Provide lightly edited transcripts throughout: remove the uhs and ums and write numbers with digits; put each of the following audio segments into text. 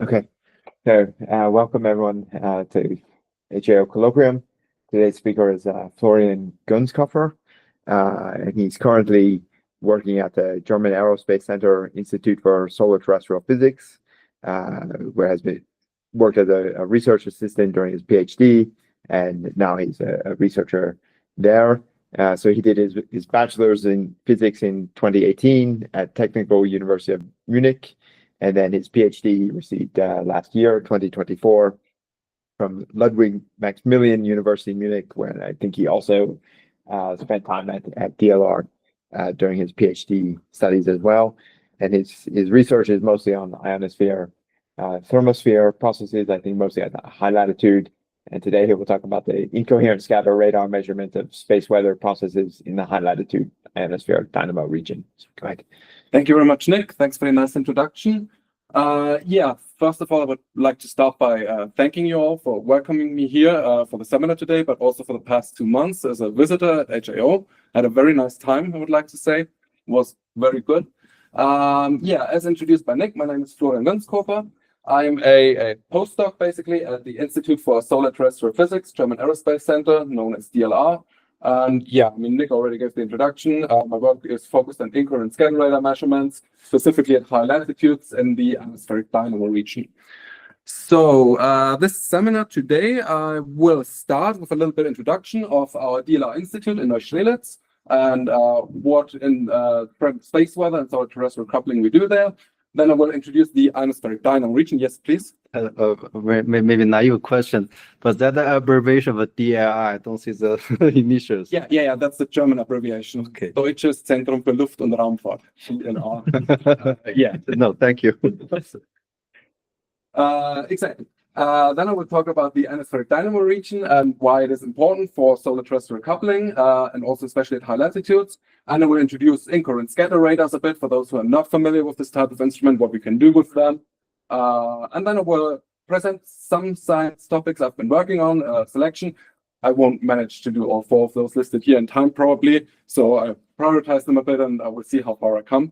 Okay, so welcome everyone to HAO Colloquium. Today's speaker is Florian Gunskopfer, and he's currently working at the German Aerospace Center Institute for Solar Terrestrial Physics, where has been worked as a research assistant during his PhD, and now he's a researcher there. So he did his bachelor's in physics in 2018 at Technical University of Munich. And then his PhD received last year, 2024, from Ludwig Maximilian University Munich, where I think he also spent time at DLR during his PhD studies as well. And his research is mostly on ionosphere, thermosphere processes, I think mostly at high latitude. And today he will talk about the incoherent scatter radar measurement of space weather processes in the high latitude ionospheric Dynamo region. So go ahead. Thank you very much, Nick. Thanks for the nice introduction. First of all, I would like to start by thanking you all for welcoming me here for the seminar today, but also for the past 2 months as a visitor at HAO. I had a very nice time, I would like to say. It was very good. As introduced by Nick, my name is Florian Gunskopfer. I'm a postdoc basically at the Institute for Solar Terrestrial Physics, German Aerospace Center, known as DLR. And Nick already gave the introduction. My work is focused on incoherent scatter radar measurements, specifically at high latitudes in the Ionospheric Dynamo region. So this seminar today will start with a little bit introduction of our DLR Institute in Neustrelitz and what in space weather and solar terrestrial coupling we do there. Then I will introduce the Ionospheric Dynamo region. Yes, please. Maybe naive question, but that the abbreviation of a DLR, I don't see the initials. Yeah, that's the German abbreviation. Okay. Deutsches Zentrum für Luft- und Raumfahrt. No, thank you. Exactly. Then I will talk about the Ionospheric Dynamo region and why it is important for solar terrestrial coupling, and also especially at high latitudes. And I will introduce incoherent scatter radars a bit for those who are not familiar with this type of instrument, what we can do with them. And then I will present some science topics I've been working on, selection. I won't manage to do all 4 of those listed here in time probably, so I prioritize them a bit and I will see how far I come.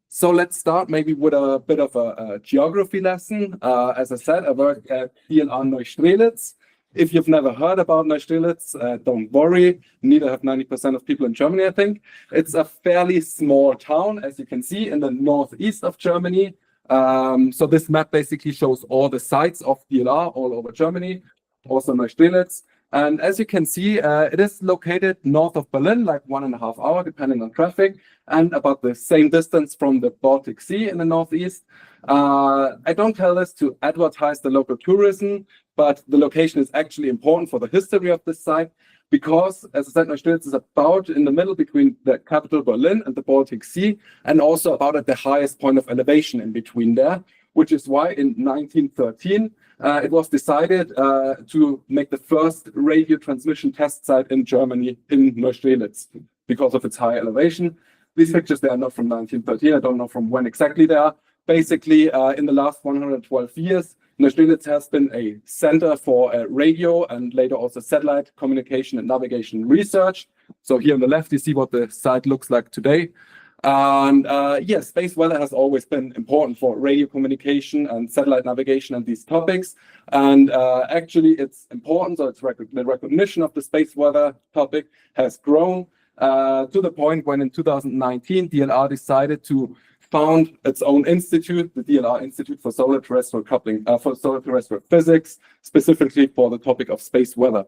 So let's start maybe with a bit of a geography lesson. As I said, I work at DLR Neustrelitz. If you've never heard about Neustrelitz, don't worry. Neither have 90% of people in Germany, I think. It's a fairly small town, as you can see, in the northeast of Germany. So this map basically shows all the sites of DLR all over Germany, also Neustrelitz. And as you can see, it is located north of Berlin, like 1.5 hours, depending on traffic, and about the same distance from the Baltic Sea in the northeast. I don't tell this to advertise the local tourism, but the location is actually important for the history of this site because, as I said, Neustrelitz is about in the middle between the capital Berlin and the Baltic Sea, and also about at the highest point of elevation in between there, which is why in 1913, it was decided to make the first radio transmission test site in Germany in Neustrelitz because of its high elevation. These pictures, they are not from 1913. I don't know from when exactly they are. Basically, in the last 112 years, Neustrelitz has been a center for radio and later also satellite communication and navigation research. So here on the left, you see what the site looks like today. And yes, space weather has always been important for radio communication and satellite navigation and these topics. And actually, its importance, or the recognition of the space weather topic has grown to the point when in 2019, DLR decided to found its own institute, the DLR Institute for Solar Terrestrial Coupling, for Solar Terrestrial Physics, specifically for the topic of space weather.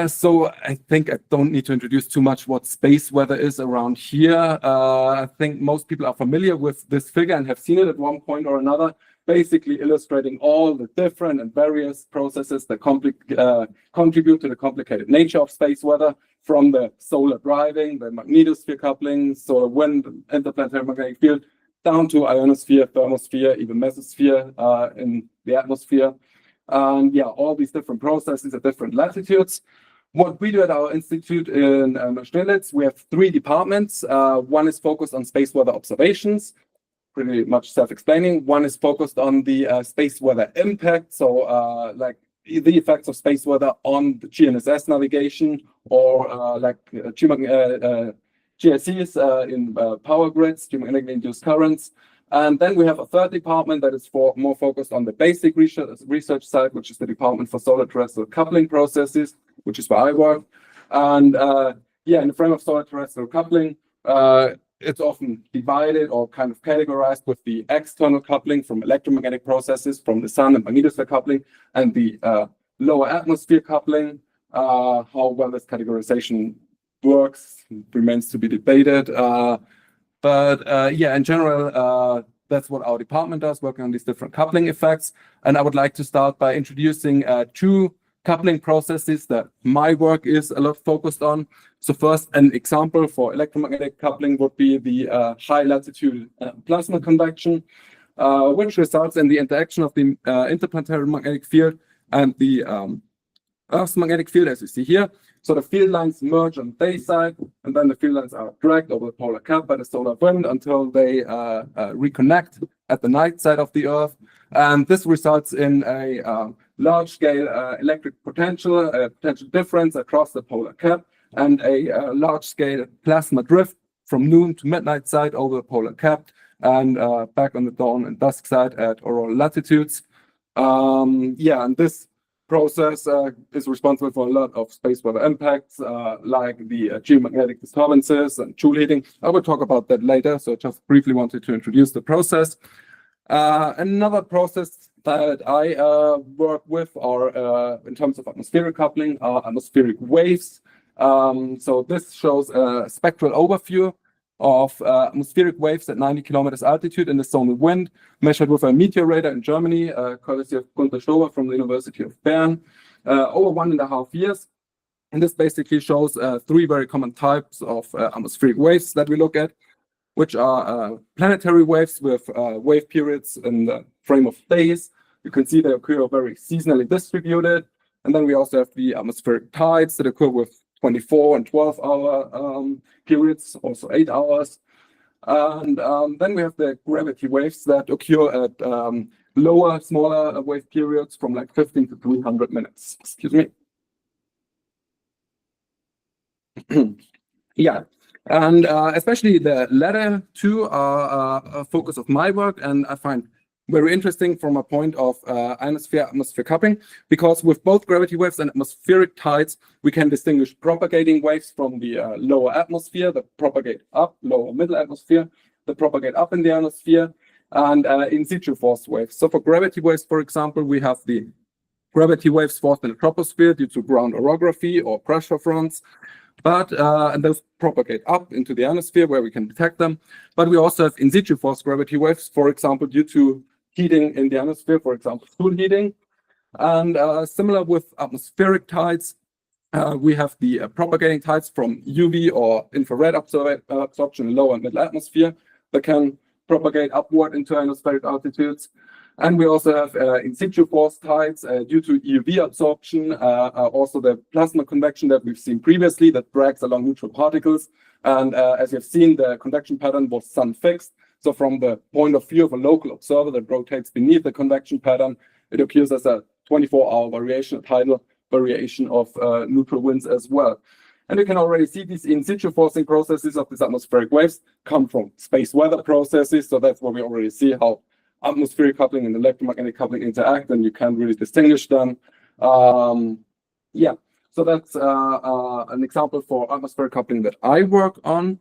So I think I don't need to introduce too much what space weather is around here. I think most people are familiar with this figure and have seen it at one point or another, basically illustrating all the different and various processes that contribute to the complicated nature of space weather, from the solar driving, the magnetosphere coupling, solar wind, interplanetary magnetic field, down to ionosphere, thermosphere, even mesosphere in the atmosphere. All these different processes at different latitudes. What we do at our institute in Neustrelitz, we have 3 departments. One is focused on space weather observations, pretty much self-explaining. One is focused on the space weather impact, so like the effects of space weather on the GNSS navigation or GICs in power grids, geomagnetically induced currents. And then we have a third department that is more focused on the basic research side, which is the Department for Solar Terrestrial Coupling Processes, which is where I work. And in the frame of solar terrestrial coupling, it's often divided or kind of categorized with the external coupling from electromagnetic processes, from the sun and magnetosphere coupling, and the lower atmosphere coupling. How well this categorization works remains to be debated. In general, that's what our department does, working on these different coupling effects. And I would like to start by introducing two coupling processes that my work is a lot focused on. So first, an example for electromagnetic coupling would be the high latitude plasma convection, which results in the interaction of the interplanetary magnetic field and the Earth's magnetic field, as you see here. So the field lines merge on the day side, and then the field lines are dragged over the polar cap by the solar wind until they reconnect at the night side of the Earth. And this results in a large-scale electric potential difference across the polar cap, and a large-scale plasma drift from noon to midnight side over the polar cap, and back on the dawn and dusk side at auroral latitudes. And this process is responsible for a lot of space weather impacts, like the geomagnetic disturbances and Joule heating. I will talk about that later, so I just briefly wanted to introduce the process. Another process that I work with are, in terms of atmospheric coupling, are atmospheric waves. So this shows a spectral overview of atmospheric waves at 90 kilometers altitude in the zonal wind, measured with a meteor radar in Germany, courtesy of Gunther Stober from the University of Bern, over 1.5 years. And this basically shows three very common types of atmospheric waves that we look at, which are planetary waves with wave periods in the frame of days. You can see they occur very seasonally distributed. And then we also have the atmospheric tides that occur with 24 and 12-hour periods, also 8 hours. And then we have the gravity waves that occur at lower, smaller wave periods from like 15 to 300 minutes. Excuse me. And especially the latter two are a focus of my work, and I find very interesting from a point of ionosphere-atmosphere coupling, because with both gravity waves and atmospheric tides, we can distinguish propagating waves from the lower atmosphere that propagate up, lower middle atmosphere, that propagate up in the ionosphere, and in situ force waves. So for gravity waves, for example, we have the gravity waves forced in the troposphere due to ground orography or pressure fronts. And those propagate up into the ionosphere where we can detect them. But we also have in situ force gravity waves, for example, due to heating in the ionosphere, for example, Joule heating. And similar with atmospheric tides, we have the propagating tides from UV or infrared absorption in lower and middle atmosphere that can propagate upward into ionospheric altitudes. And we also have in situ force tides due to EUV absorption, also the plasma convection that we've seen previously that drags along neutral particles. And as you've seen, the convection pattern was sun fixed. So from the point of view of a local observer that rotates beneath the convection pattern, it occurs as a 24-hour variation, a tidal variation of neutral winds as well. And you can already see these in situ forcing processes of these atmospheric waves come from space weather processes. So that's where we already see how atmospheric coupling and electromagnetic coupling interact, and you can't really distinguish them. So that's an example for atmospheric coupling that I work on.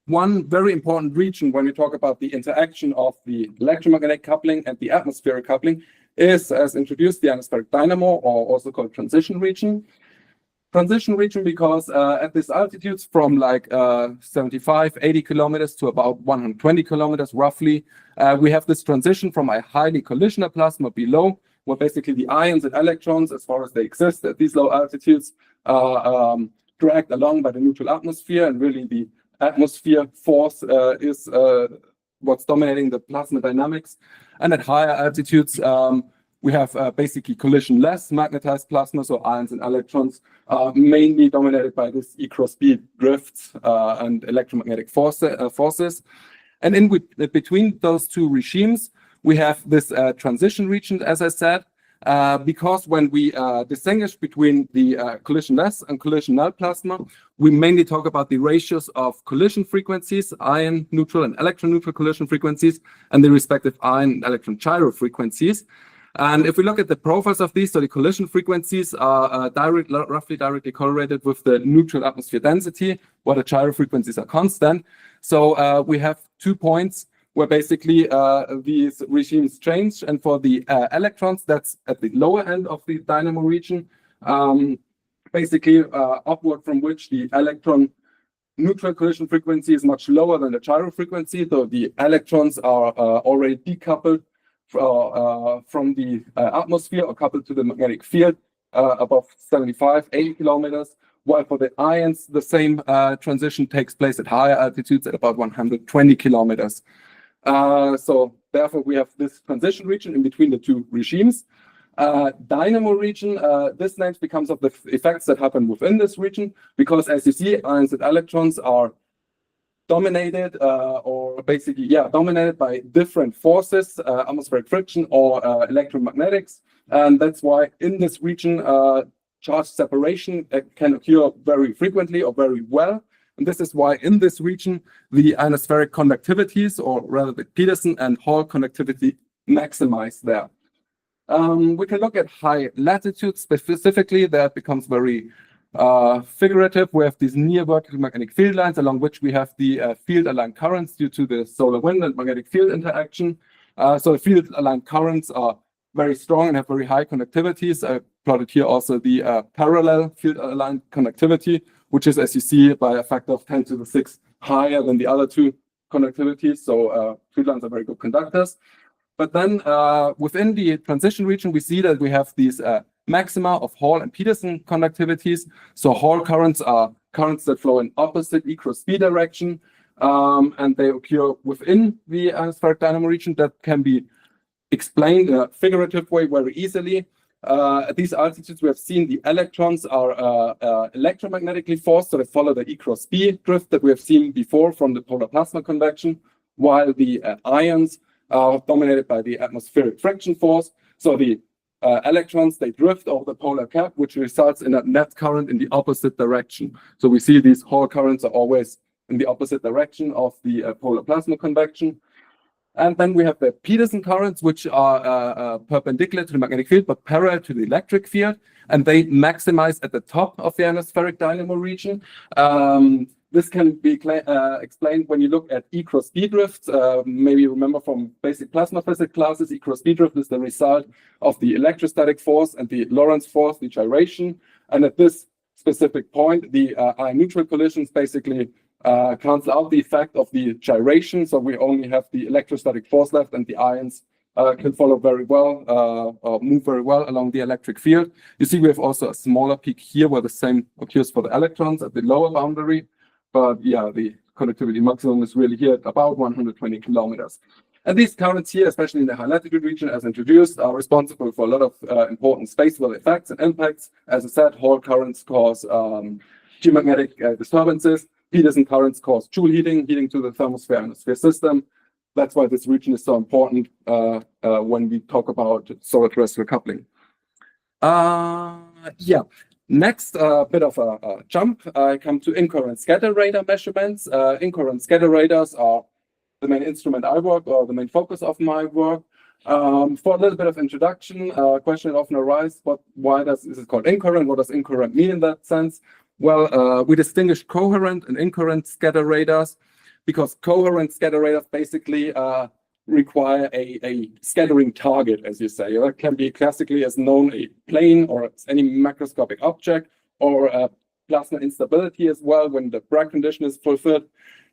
One very important region when we talk about the interaction of the electromagnetic coupling and the atmospheric coupling is, as introduced, the ionospheric dynamo, or also called transition region. Transition region because at these altitudes from like 75, 80 kilometers to about 120 kilometers roughly, we have this transition from a highly collisional plasma below, where basically the ions and electrons, as far as they exist at these low altitudes, are dragged along by the neutral atmosphere, and really the atmosphere force is what's dominating the plasma dynamics. And at higher altitudes, we have basically collision-less magnetized plasma, so ions and electrons are mainly dominated by this E cross B drifts and electromagnetic forces. And in between those two regimes, we have this transition region, as I said, because when we distinguish between the collision-less and collision-null plasma, we mainly talk about the ratios of collision frequencies, ion neutral and electron neutral collision frequencies, and the respective ion and electron gyro frequencies. And if we look at the profiles of these, so the collision frequencies are roughly directly correlated with the neutral atmosphere density, while the gyro frequencies are constant. So we have 2 points where basically these regimes change. And for the electrons, that's at the lower end of the dynamo region, basically upward from which the electron neutral collision frequency is much lower than the gyro frequency, though the electrons are already decoupled from the atmosphere or coupled to the magnetic field above 75, 80 kilometers, while for the ions, the same transition takes place at higher altitudes at about 120 kilometers. So therefore, we have this transition region in between the two regimes. Dynamo region, this name becomes of the effects that happen within this region, because as you see, ions and electrons are dominated dominated by different forces, atmospheric friction or electromagnetics. And that's why in this region, charge separation can occur very frequently or very well. And this is why in this region, the ionospheric conductivities, or rather the Petersen and Hall conductivity, maximize there. We can look at high latitude specifically. That becomes very figurative. We have these near vertical magnetic field lines along which we have the field aligned currents due to the solar wind and magnetic field interaction. So the field aligned currents are very strong and have very high conductivities. I plotted here also the parallel field aligned conductivity, which is, as you see, by a factor of 10 to the 6 higher than the other two conductivities. So field lines are very good conductors. But then within the transition region, we see that we have these maxima of Hall and Petersen conductivities. So Hall currents are currents that flow in opposite E cross B direction, and they occur within the ionospheric dynamo region. That can be explained in a figurative way very easily. At these altitudes, we have seen the electrons are electromagnetically forced, so they follow the E cross B drift that we have seen before from the polar plasma convection, while the ions are dominated by the atmospheric friction force. So the electrons, they drift over the polar cap, which results in a net current in the opposite direction. So we see these Hall currents are always in the opposite direction of the polar plasma convection. And then we have the Petersen currents, which are perpendicular to the magnetic field, but parallel to the electric field. And they maximize at the top of the ionospheric dynamo region. This can be explained when you look at E cross B drifts. Maybe you remember from basic plasma physics classes, E cross B drift is the result of the electrostatic force and the Lorentz force, the gyration. And at this specific point, the ion neutral collisions basically cancel out the effect of the gyration. So we only have the electrostatic force left, and the ions can follow very well, or move very well along the electric field. You see, we have also a smaller peak here where the same occurs for the electrons at the lower boundary. But yeah, the conductivity maximum is really here at about 120 kilometers. And these currents here, especially in the high latitude region as introduced, are responsible for a lot of important spatial effects and impacts. As I said, Hall currents cause geomagnetic disturbances. Petersen currents cause Joule heating to the thermosphere-ionosphere system. That's why this region is so important when we talk about solar terrestrial coupling. Next, a bit of a jump. I come to incoherent scatter radar measurements. Incoherent scatter radars are the main instrument I work, or the main focus of my work. For a little bit of introduction, question often arises, why is it called incoherent? What does incoherent mean in that sense? Well, we distinguish coherent and incoherent scatter radars because coherent scatter radars basically require a scattering target, as you say. It can be classically as known a plane or any macroscopic object, or a plasma instability as well when the Bragg condition is fulfilled.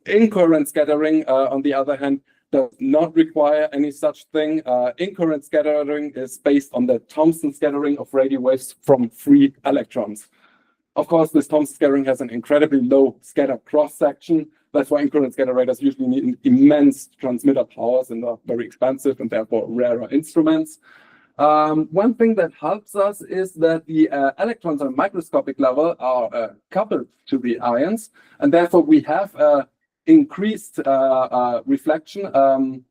Incoherent scattering, on the other hand, does not require any such thing. Incoherent scattering is based on the Thomson scattering of radio waves from free electrons. Of course, this Thomson scattering has an incredibly low scatter cross-section. That's why incoherent scatter radars usually need immense transmitter powers and are very expensive and therefore rarer instruments. One thing that helps us is that the electrons on a microscopic level are coupled to the ions, and therefore we have increased reflection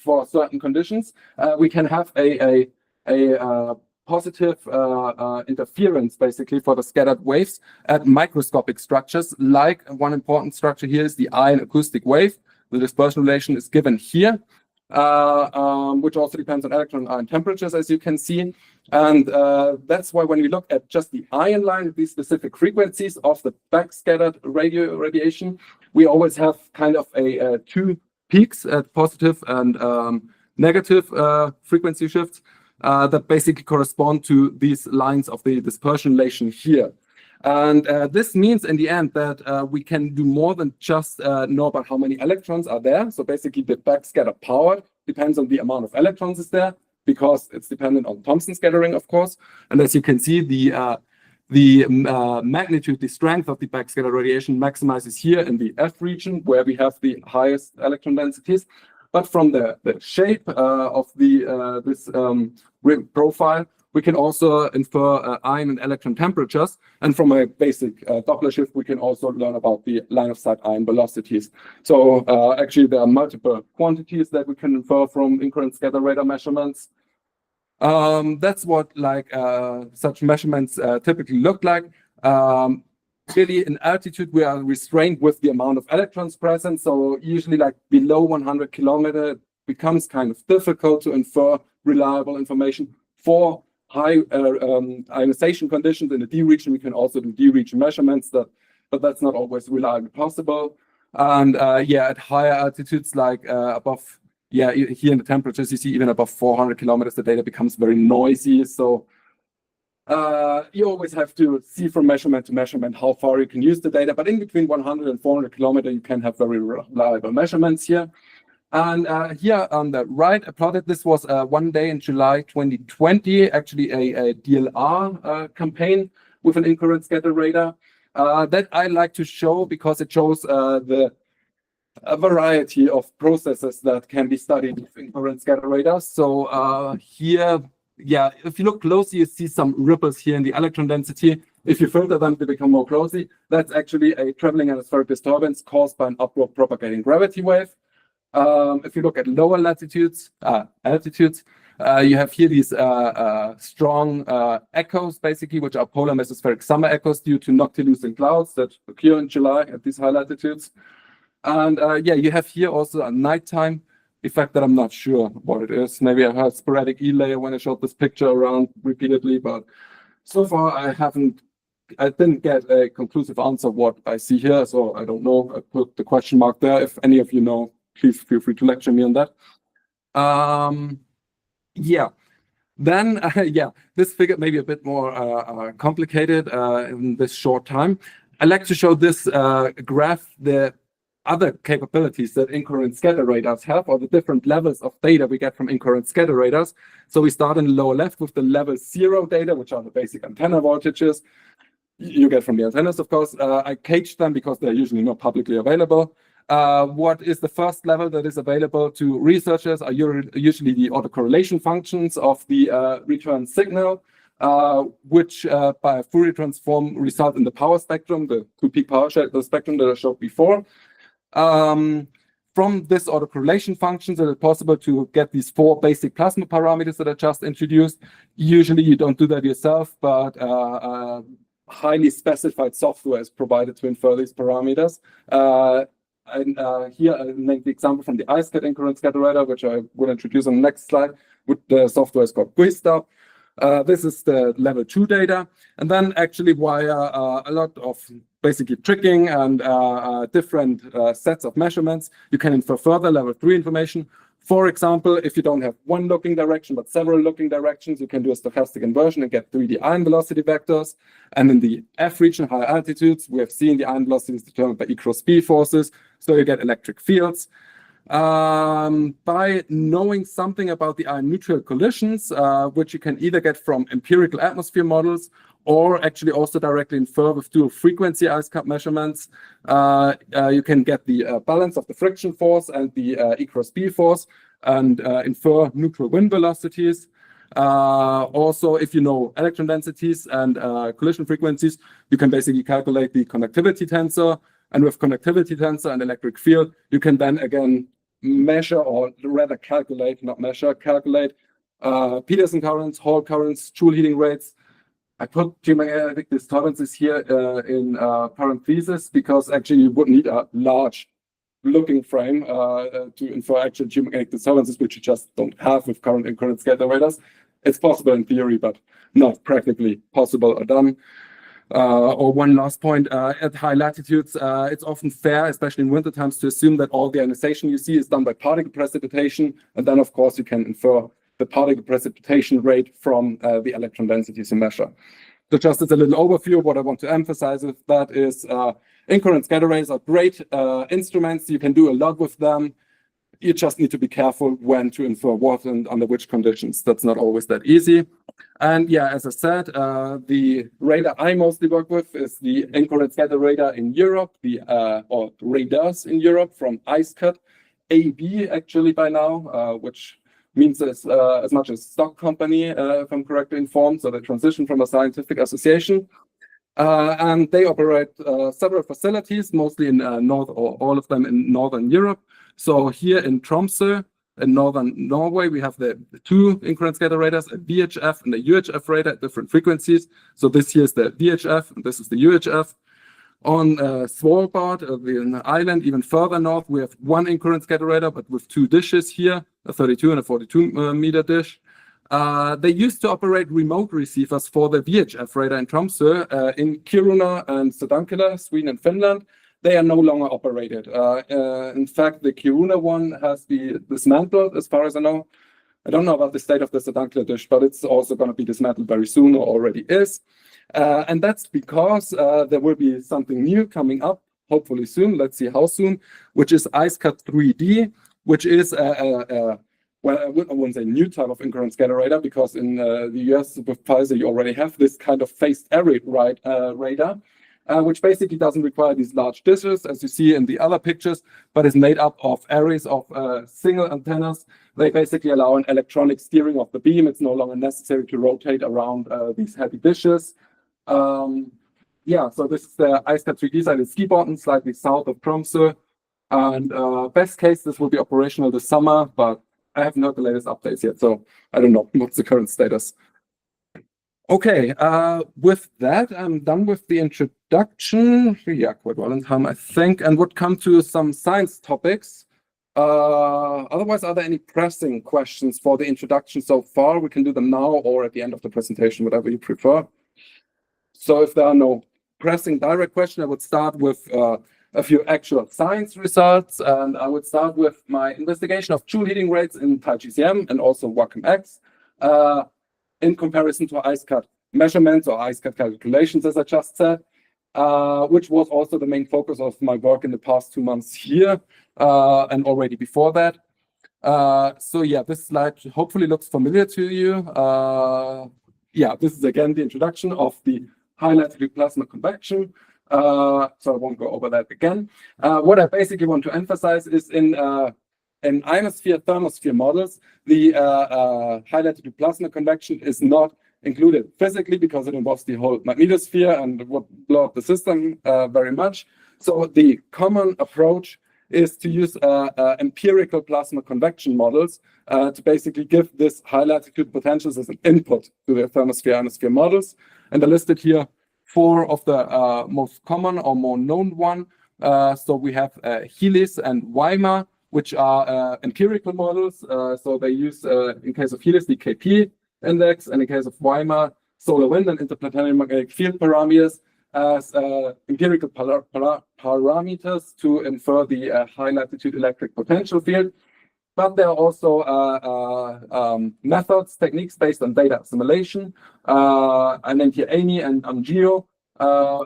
for certain conditions. We can have a positive interference basically for the scattered waves at microscopic structures. Like one important structure here is the ion acoustic wave. The dispersion relation is given here, which also depends on electron ion temperatures, as you can see. And that's why when we look at just the ion line, these specific frequencies of the backscattered radiation, we always have kind of a two peaks at positive and negative frequency shifts that basically correspond to these lines of the dispersion relation here. And this means in the end that we can do more than just know about how many electrons are there. So basically the backscatter power depends on the amount of electrons is there, because it's dependent on Thomson scattering, of course. And as you can see, the magnitude, the strength of the backscatter radiation maximizes here in the F region, where we have the highest electron densities. But from the shape of this profile, we can also infer ion and electron temperatures. And from a basic Doppler shift, we can also learn about the line of sight ion velocities. So actually, there are multiple quantities that we can infer from incoherent scatter radar measurements. That's what such measurements typically look like. Clearly, in altitude, we are restrained with the amount of electrons present. So usually, like below 100 kilometers, it becomes kind of difficult to infer reliable information. For high ionization conditions in the D region, we can also do D region measurements, but that's not always reliably possible. And at higher altitudes, like above, here in the temperatures, you see even above 400 kilometers, the data becomes very noisy. So you always have to see from measurement to measurement how far you can use the data. But in between 100 and 400 kilometers, you can have very reliable measurements here. And here on the right, I plotted this was one day in July 2020, actually a DLR campaign with an incoherent scatter radar that I like to show because it shows a variety of processes that can be studied with incoherent scatter radars. So here, if you look closely, you see some ripples here in the electron density. If you filter them to become more closely, that's actually a traveling ionospheric disturbance caused by an upward propagating gravity wave. If you look at lower altitudes, you have here these strong echoes, basically, which are polar mesospheric summer echoes due to noctilucent clouds that occur in July at these high latitudes. And you have here also a nighttime effect that I'm not sure what it is. Maybe I had sporadic E layer when I showed this picture around repeatedly, but so far I didn't get a conclusive answer what I see here, so I don't know. I put the question mark there. If any of you know, please feel free to lecture me on that. Then this figure may be a bit more complicated in this short time. I like to show this graph, the other capabilities that incoherent scatter radars have, or the different levels of data we get from incoherent scatter radars. So we start in the lower left with the level 0 data, which are the basic antenna voltages you get from the antennas, of course. I caged them because they're usually not publicly available. What is the first level that is available to researchers are usually the autocorrelation functions of the return signal, which by a Fourier transform result in the power spectrum, the two-peak power spectrum that I showed before. From this autocorrelation functions, it is possible to get these 4 basic plasma parameters that I just introduced. Usually you don't do that yourself, but highly specified software is provided to infer these parameters. And here I make the example from the IceCat incoherent scatter radar, which I will introduce on the next slide. With the software is called GUISTA. This is the level 2 data. And then actually via a lot of basically tricking and different sets of measurements, you can infer further level 3 information. For example, if you don't have one looking direction, but several looking directions, you can do a stochastic inversion and get 3D ion velocity vectors. And in the F region, higher altitudes, we have seen the ion velocity is determined by E cross B forces. So you get electric fields. By knowing something about the ion neutral collisions, which you can either get from empirical atmosphere models or actually also directly infer with dual frequency ice cap measurements, you can get the balance of the friction force and the E cross B force and infer neutral wind velocities. Also, if you know electron densities and collision frequencies, you can basically calculate the conductivity tensor. And with conductivity tensor and electric field, you can then again measure, or rather calculate, not measure, calculate Peterson currents, Hall currents, Joule heating rates. I put geomagnetic disturbances here in parentheses because actually you would need a large looking frame to infer actual geomagnetic disturbances, which you just don't have with current and current scatter radars. It's possible in theory, but not practically possible or done. Or one last point, at high latitudes, it's often fair, especially in winter times, to assume that all the ionization you see is done by particle precipitation. And then, of course, you can infer the particle precipitation rate from the electron densities you measure. So just as a little overview, what I want to emphasize with that is Incoherent scatter radars are great instruments. You can do a lot with them. You just need to be careful when to infer what and under which conditions. That's not always that easy. And yeah, as I said, the radar I mostly work with is the Incoherent scatter radar in Europe, or radars in Europe from IceCut AB actually by now, which means as much as stock company, if I'm correctly informed. So they transitioned from a scientific association. And they operate several facilities, mostly in North, or all of them in Northern Europe. So here in Tromsø, in Northern Norway, we have the two Incoherent scatter radars, a VHF and a UHF radar at different frequencies. So this here is the VHF, and this is the UHF. On Svalbard, the island even further north, we have one Incoherent scatter radar, but with two dishes here, a 32 and a 42 meter dish. They used to operate remote receivers for the VHF radar in Tromsø in Kiruna and Sodankylä, Sweden and Finland. They are no longer operated. In fact, the Kiruna one has been dismantled, as far as I know. I don't know about the state of the Sodankylä dish, but it's also going to be dismantled very soon, or already is. And that's because there will be something new coming up, hopefully soon. Let's see how soon, which is IceCut 3D, which is well, I wouldn't say new type of Incoherent scatter radar, because in the US with Pfizer, you already have this kind of phased array radar, which basically doesn't require these large dishes, as you see in the other pictures, but is made up of arrays of single antennas. They basically allow an electronic steering of the beam. It's no longer necessary to rotate around these heavy dishes. Yeah, so this is the IceCut 3D site in Skiborten, slightly south of Tromsø. And best case, this will be operational this summer, but I haven't heard the latest updates yet, so I don't know what's the current status. Okay, with that, I'm done with the introduction. Yeah, quite well in time, I think, and would come to some science topics. Otherwise, are there any pressing questions for the introduction so far? We can do them now or at the end of the presentation, whatever you prefer. So if there are no pressing direct questions, I would start with a few actual science results, and I would start with my investigation of Joule heating rates in TiGCM and also WACOM-X in comparison to IceCut measurements or IceCut calculations, as I just said, which was also the main focus of my work in the past 2 months here and already before that. So yeah, this slide hopefully looks familiar to you. Yeah, this is again the introduction of the high latitude plasma convection. So I won't go over that again. What I basically want to emphasize is in ionosphere thermosphere models, the high latitude plasma convection is not included physically because it involves the whole magnetosphere and would blow up the system very much. So the common approach is to use empirical plasma convection models to basically give this high latitude potentials as an input to the thermosphere ionosphere models. And I listed here 4 of the most common or more known one. So we have Helis and Weimar, which are empirical models. So they use, in case of Helis, the KP index, and in case of Weimar, solar wind and interplanetary magnetic field parameters as empirical parameters to infer the high latitude electric potential field. But there are also methods, techniques based on data assimilation. I named here ANI and ANGEO,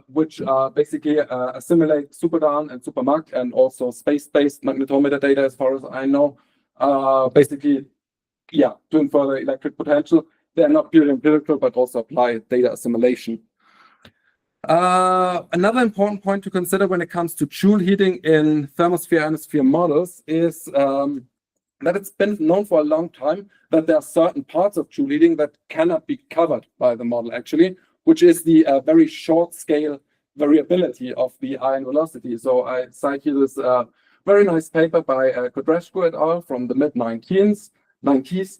which basically assimilate SuperDAN and SuperMag and also space-based magnetometer data, as far as I know. Basically, yeah, to infer the electric potential. They are not purely empirical, but also apply data assimilation. Another important point to consider when it comes to Joule heating in thermosphere ionosphere models is that it's been known for a long time that there are certain parts of Joule heating that cannot be covered by the model, actually, which is the very short scale variability of the ion velocity. So I cite here this very nice paper by Kodrescu et al. From the mid-19s, 90s,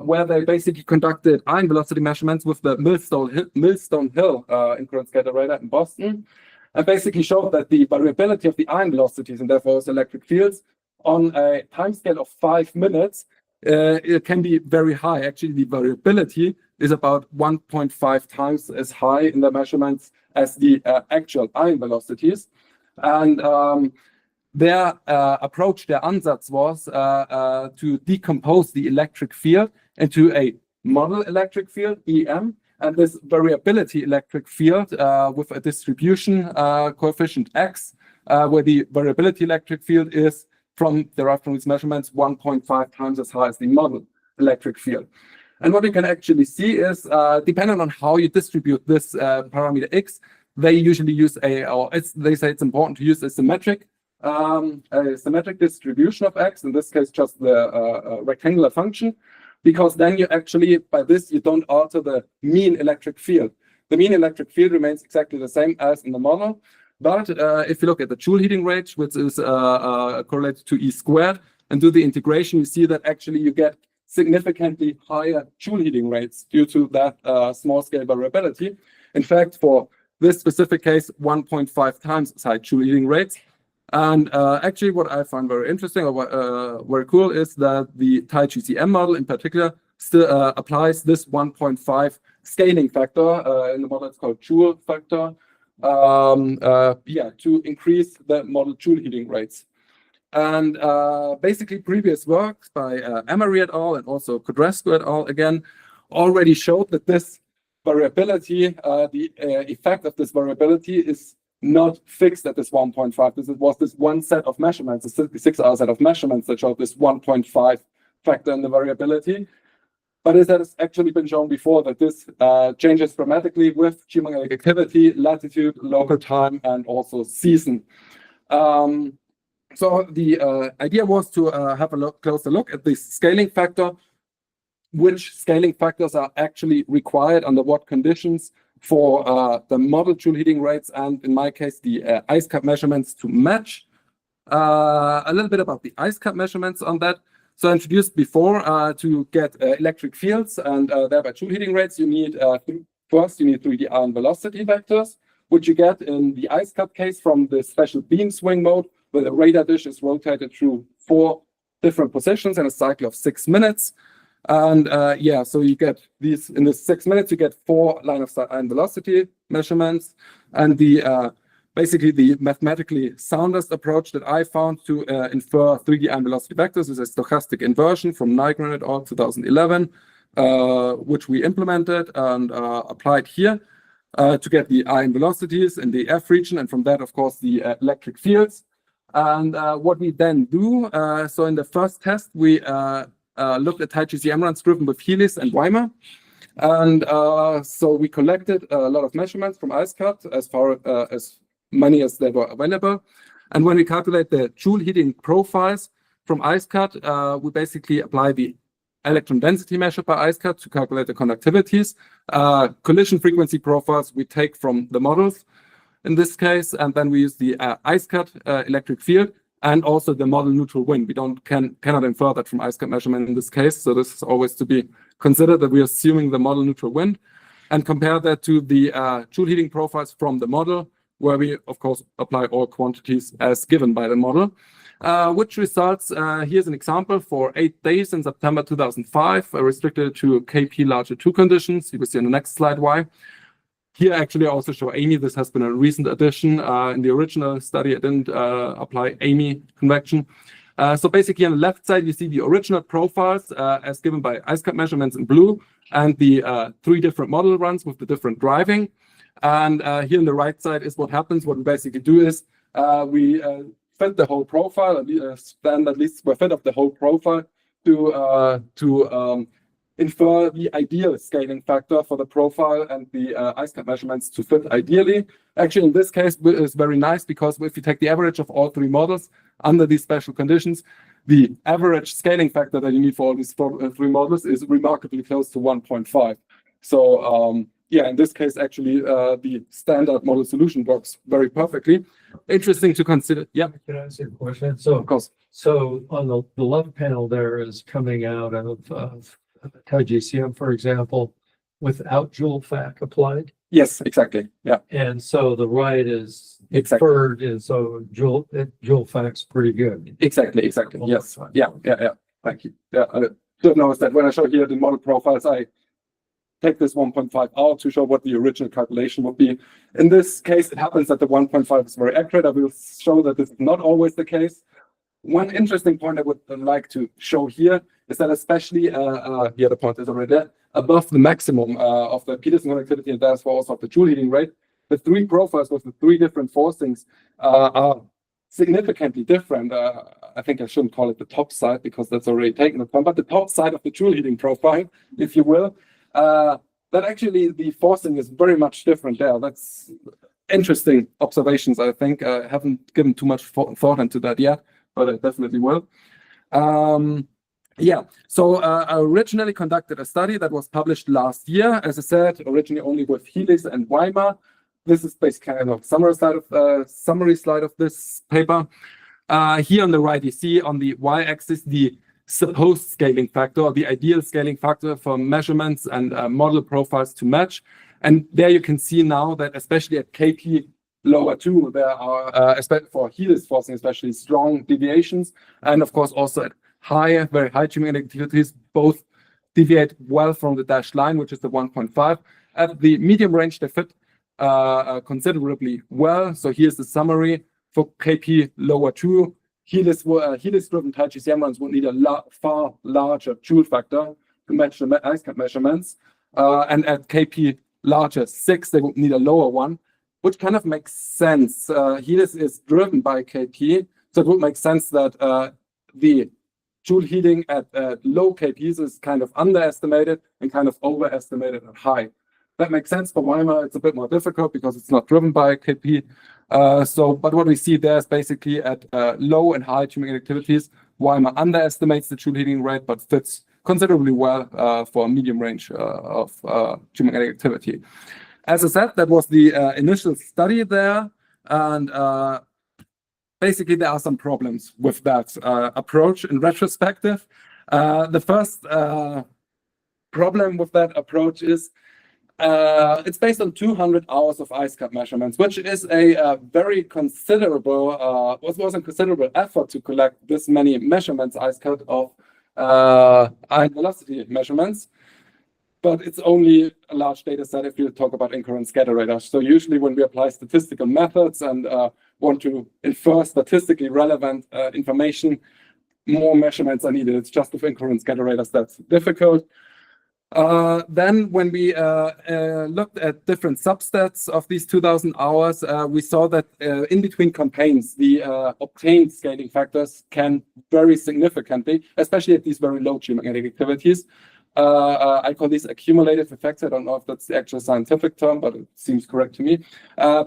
where they basically conducted ion velocity measurements with the Millstone Hill Incoherent Scatter Radar in Boston, and basically showed that the variability of the ion velocities and therefore also electric fields on a timescale of 5 minutes it can be very high. Actually, the variability is about 1.5 times as high in the measurements as the actual ion velocities. And their approach, their ansatz was to decompose the electric field into a model electric field, EM, and this variability electric field with a distribution coefficient X, where the variability electric field is derived from these measurements 1.5 times as high as the model electric field. And what you can actually see is, depending on how you distribute this parameter X, they usually use they say it's important to use a symmetric distribution of X, in this case just the rectangular function, because then you actually, by this, you don't alter the mean electric field. The mean electric field remains exactly the same as in the model, but if you look at the Joule heating rate, which is correlated to E squared, and do the integration, you see that actually you get significantly higher Joule heating rates due to that small scale variability. In fact, for this specific case, 1.5 times as high Joule heating rates. And actually, what I find very interesting or very cool is that the TIE GCM model in particular still applies this 1.5 scaling factor. In the model, it's called Joule factor, to increase the model Joule heating rates. And basically, previous works by Emery et al. And also Codrescu et al. Again already showed that this variability, the effect of this variability is not fixed at this 1.5. This was this one set of measurements, a 6-hour set of measurements that showed this 1.5 factor in the variability. But it has actually been shown before that this changes dramatically with geomagnetic activity, latitude, local time, and also season. So the idea was to have a closer look at this scaling factor, which scaling factors are actually required under what conditions for the model Joule heating rates, and in my case, the ice cap measurements to match. A little bit about the ice cap measurements on that. So I introduced before to get electric fields and thereby Joule heating rates, you need first you need 3D ion velocity vectors, which you get in the ice cap case from the special beam swing mode, where the radar dish is rotated through 4 different positions in a cycle of 6 minutes. And so you get these in the 6 minutes, you get 4 line of sight ion velocity measurements. And the basically the mathematically soundest approach that I found to infer 3D ion velocity vectors is a stochastic inversion from Nygren et al. 2011, which we implemented and applied here to get the ion velocities in the F region, and from that, of course, the electric fields. And what we then do, so in the first test, we looked at TIE GCM runs driven with Healy's and Weimer. And so we collected a lot of measurements from IceCut as far as many as they were available. And when we calculate the Joule heating profiles from IceCut, we basically apply the electron density measured by IceCut to calculate the conductivities. Collision frequency profiles we take from the models in this case, and then we use the IceCut electric field and also the model neutral wind. We cannot infer that from IceCut measurement in this case, so this is always to be considered that we are assuming the model neutral wind, and compare that to the Joule heating profiles from the model, where we of course apply all quantities as given by the model, which results, here's an example for 8 days in September 2005, restricted to KP larger 2 conditions. You will see on the next slide why. Here, actually, I also show AMI. This has been a recent addition. In the original study, I didn't apply AMI convection. So basically, on the left side, you see the original profiles as given by IceCut measurements in blue, and the 3 different model runs with the different driving. And here on the right side is what happens. What we basically do is we fit the whole profile, standard least square fit of the whole profile to infer the ideal scaling factor for the profile and the IceCut measurements to fit ideally. Actually, in this case, it's very nice because if you take the average of all 3 models under these special conditions, the average scaling factor that you need for all these 3 models is remarkably close to 1.5. So, in this case, actually, the standard model solution works very perfectly. interesting to consider. Yeah, Can I ask you a question? So, of course. so on the left panel there is coming out of TiGCM, for example, without Joule FAC applied. Yes, exactly. Yeah, And so the right is Exactly. inferred, and so Joule FAC's pretty good. exactly. Yes. Yeah. Thank you. Yeah, I should notice that when I show here the model profiles, I take this 1.5 out to show what the original calculation would be. In this case, it happens that the 1.5 is very accurate. I will show that this is not always the case. One interesting point I would like to show here is that especially, here the point is already there, above the maximum of the Peterson conductivity and therefore also of the Joule heating rate, the three profiles with the three different forcings are significantly different. I think I shouldn't call it the top side because that's already taken the point, but the top side of the Joule heating profile, if you will, that actually the forcing is very much different there. That's interesting observations, I think. I haven't given too much thought into that yet, but I definitely will. Yeah, so I originally conducted a study that was published last year, as I said, originally only with Helix and Weimar. This is basically kind of summary slide of this paper. Here on the right, you see on the y-axis the supposed scaling factor, or the ideal scaling factor for measurements and model profiles to match. And there you can see now that especially at KP lower 2, there are, especially for Helix forcing, especially strong deviations. And of course, also at very high geomagnetic activities, both deviate well from the dashed line, which is the 1.5. At the medium range, they fit considerably well. So here's the summary for KP lower 2. Helix-driven TiGCM runs would need a far larger Joule factor to match the ice cap measurements. And at KP larger 6, they would need a lower one, which kind of makes sense. Helix is driven by KP, so it would make sense that the Joule heating at low KPs is kind of underestimated and kind of overestimated at high. That makes sense. For Weimar, it's a bit more difficult because it's not driven by KP. But what we see there is basically at low and high geomagnetic activities, Weimar underestimates the Joule heating rate, but fits considerably well for a medium range of geomagnetic activity. As I said, that was the initial study there, and basically there are some problems with that approach in retrospective. The first problem with that approach is it's based on 200 hours of ice cap measurements, which is a very considerable, was a considerable effort to collect this many measurements, ice cap of ion velocity measurements. But it's only a large data set if you talk about incoherent scatter radar. So usually when we apply statistical methods and want to infer statistically relevant information, more measurements are needed. It's just with incoherent scatter radars that's difficult. Then when we looked at different substats of these 2,000 hours, we saw that in between campaigns, the obtained scaling factors can vary significantly, especially at these very low geomagnetic activities. I call these accumulative effects. I don't know if that's the actual scientific term, but it seems correct to me.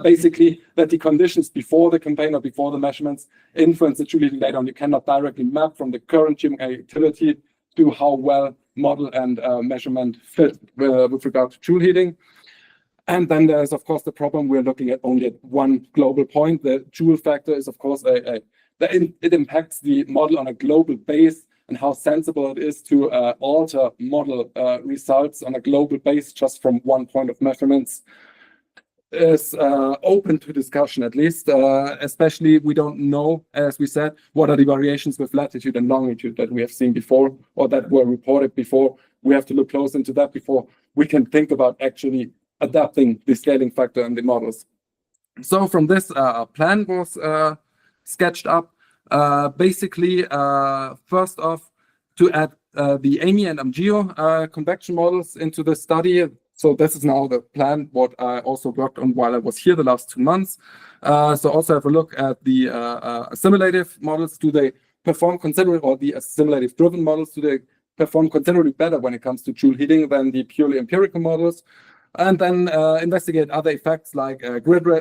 Basically, that the conditions before the campaign or before the measurements influence the Joule heating later on. You cannot directly map from the current geomagnetic activity to how well model and measurement fit with regard to Joule heating. And then there's, of course, the problem we're looking at only at one global point. The Joule factor is, of course, it impacts the model on a global base, and how sensible it is to alter model results on a global base just from one point of measurements is open to discussion, at least. Especially, we don't know, as we said, what are the variations with latitude and longitude that we have seen before or that were reported before. We have to look close into that before we can think about actually adapting the scaling factor in the models. So from this, a plan was sketched up. Basically, first off, to add the AMI and AMGEO convection models into the study. So this is now the plan, what I also worked on while I was here the last 2 months. So also have a look at the assimilative models. Do they perform considerably, or the assimilative driven models, do they perform considerably better when it comes to Joule heating than the purely empirical models? And then investigate other effects like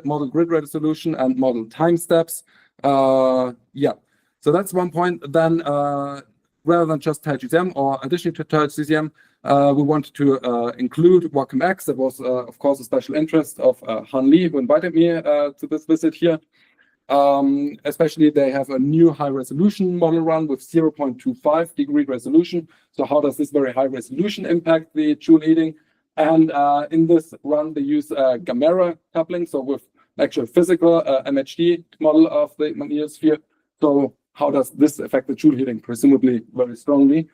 model grid rate solution and model time steps. Yeah, so that's one point. Then rather than just TiGCM or additionally to TiGCM, we wanted to include WACOM X. That was, of course, a special interest of Han Li, who invited me to this visit here. Especially they have a new high resolution model run with 0.25 degree resolution. So how does this very high resolution impact the Joule heating? And in this run, they use gamma coupling, so with actual physical MHD model of the magnetosphere. So how does this affect the Joule heating? Presumably very strongly.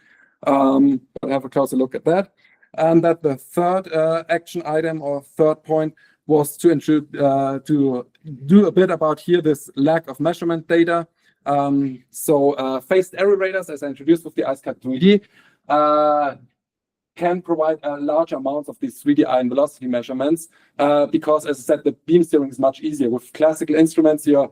We'll have a closer look at that. And that the third action item or third point was to do a bit about here this lack of measurement data. Phased array radars, as I introduced with the IceCat 3D, can provide large amounts of these 3D ion velocity measurements because, as I said, the beam steering is much easier. With classical instruments, you're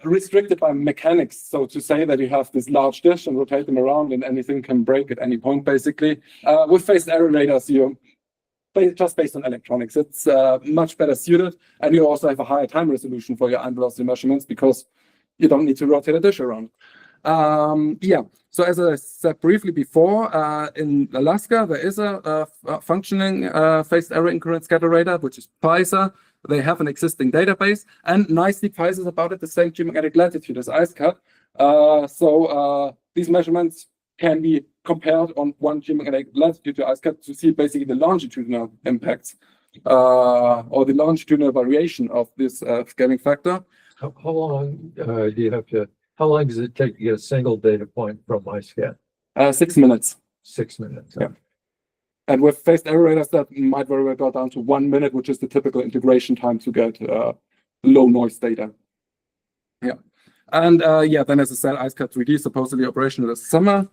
restricted by mechanics, so to say that you have this large dish and rotate them around and anything can break at any point, basically. With phased array radars, you're just based on electronics. It's much better suited, and you also have a higher time resolution for your ion velocity measurements because you don't need to rotate a dish around. So as I said briefly before, in Alaska, there is a functioning phased array incoherent scatter radar, which is PISA. They have an existing database, and nicely PISA is about at the same geomagnetic latitude as IceCat. These measurements can be compared on one geomagnetic latitude to IceCat to see basically the longitudinal impacts or the longitudinal variation of this scaling factor. How long do you have to? How long does it take to get a single data point from IceCat? 6 minutes. 6 minutes. Yeah. And with phased array radars, that might very well go down to 1 minute, which is the typical integration time to get low noise data. Yeah. And then as I said, IceCat 3D is supposedly operational this summer.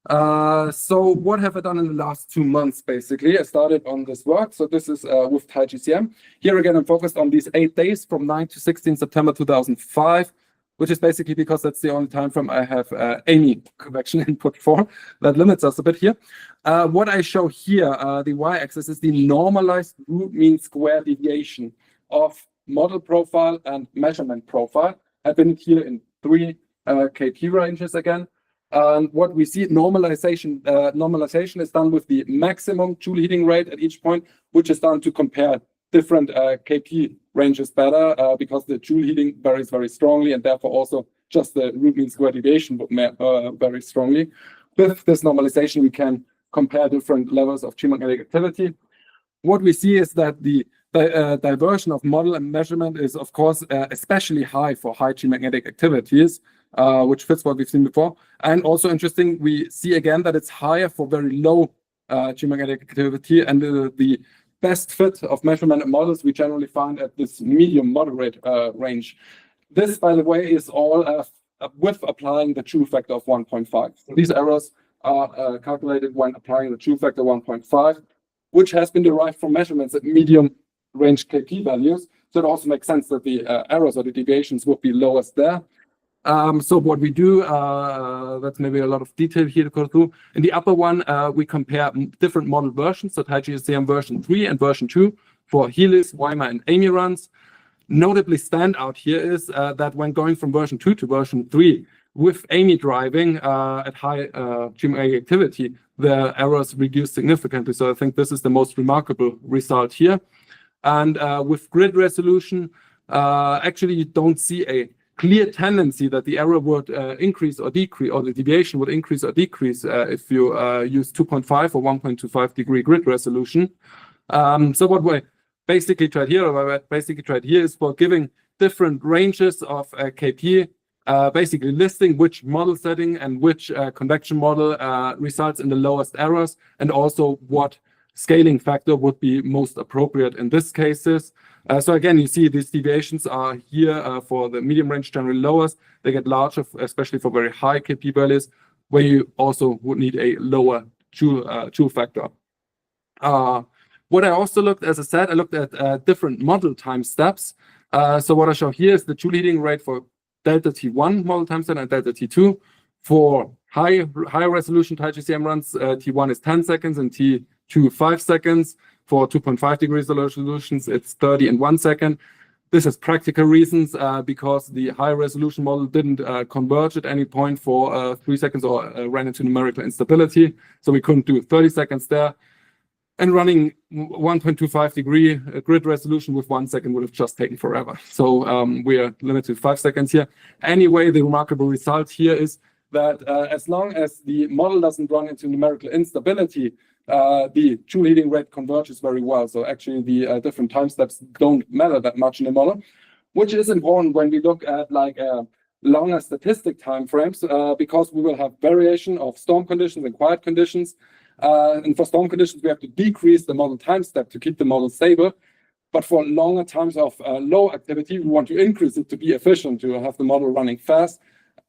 So what have I done in the last 2 months, basically? I started on this work. So this is with TiGCM. Here again, I'm focused on these 8 days from 9 to 16 September 2005. Which is basically because that's the only time frame I have any convection input for. That limits us a bit here. What I show here, the y-axis, is the normalized root mean square deviation of model profile and measurement profile. I've been here in 3 KT ranges again. And what we see, normalization is done with the maximum Joule heating rate at each point, which is done to compare different KT ranges better because the Joule heating varies very strongly, and therefore also just the root mean square deviation would vary strongly. With this normalization, we can compare different levels of geomagnetic activity. What we see is that the diversion of model and measurement is, of course, especially high for high geomagnetic activities, which fits what we've seen before. And also interesting, we see again that it's higher for very low geomagnetic activity, and the best fit of measurement models we generally find at this medium moderate range. This, by the way, is all with applying the Joule factor of 1.5. So these errors are calculated when applying the Joule factor 1.5, which has been derived from measurements at medium range KT values. So it also makes sense that the errors or the deviations would be lowest there. So what we do, that's maybe a lot of detail here to go through. In the upper one, we compare different model versions, so TiGCM version 3 and version 2 for Helix, Weimar, and Amy runs. Notably stand out here is that when going from version 2 to version 3, with Amy driving at high geomagnetic activity, the errors reduce significantly. So I think this is the most remarkable result here. And with grid resolution, actually you don't see a clear tendency that the error would increase or decrease, or the deviation would increase or decrease if you use 2.5 or 1.25 degree grid resolution. So what we basically tried here, is for giving different ranges of KT, basically listing which model setting and which convection model results in the lowest errors, and also what scaling factor would be most appropriate in this cases. So again, you see these deviations are here for the medium range generally lowest. They get larger, especially for very high KP values, where you also would need a lower Joule factor. What I also looked, as I said, I looked at different model time steps. So what I show here is the Joule heating rate for delta T1 model time step and delta T2. For high resolution TiGCM runs, T1 is 10 seconds and T2 5 seconds. For 2.5 degrees resolutions, it's 30 and 1 second. This has practical reasons because the high resolution model didn't converge at any point for 3 seconds or ran into numerical instability. So we couldn't do 30 seconds there. And running 1.25 degree grid resolution with 1 second would have just taken forever. So we are limited to 5 seconds here. Anyway, the remarkable result here is that as long as the model doesn't run into numerical instability, the Joule heating rate converges very well. So actually the different time steps don't matter that much in the model, which is important when we look at like longer statistic time frames, because we will have variation of storm conditions and quiet conditions. And for storm conditions, we have to decrease the model time step to keep the model stable. But for longer times of low activity, we want to increase it to be efficient, to have the model running fast.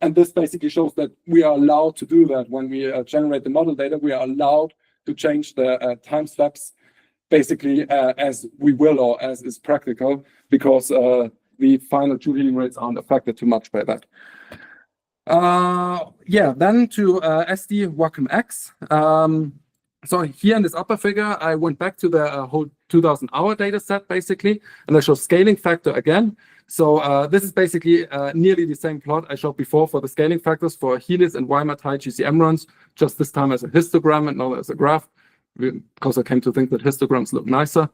And this basically shows that we are allowed to do that. When we generate the model data, we are allowed to change the time steps basically as we will or as is practical, because the final Joule heating rates aren't affected too much by that. Yeah, then to SD WACM-X. So here in this upper figure, I went back to the whole 2000 hour data set basically, and I show scaling factor again. So this is basically nearly the same plot I showed before for the scaling factors for Helix and Weimar High GCM runs, just this time as a histogram and not as a graph, because I came to think that histograms look nicer.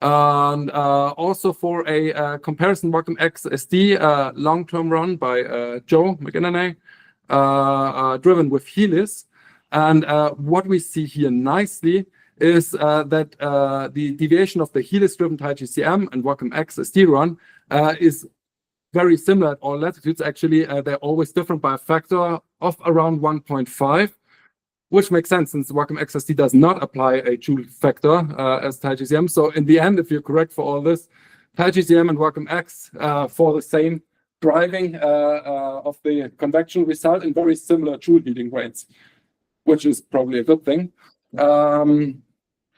And also for a comparison WACM-X SD long-term run by Joe McInerney, driven with Helix. And what we see here nicely is that the deviation of the Helix-driven High GCM and WACM-X SD run is very similar at all latitudes. Actually, they're always different by a factor of around 1.5. Which makes sense since WACM-X SD does not apply a Joule factor as High GCM. So in the end, if you're correct for all this, High GCM and WACM-X for the same driving of the convection result in very similar Joule heating rates, which is probably a good thing.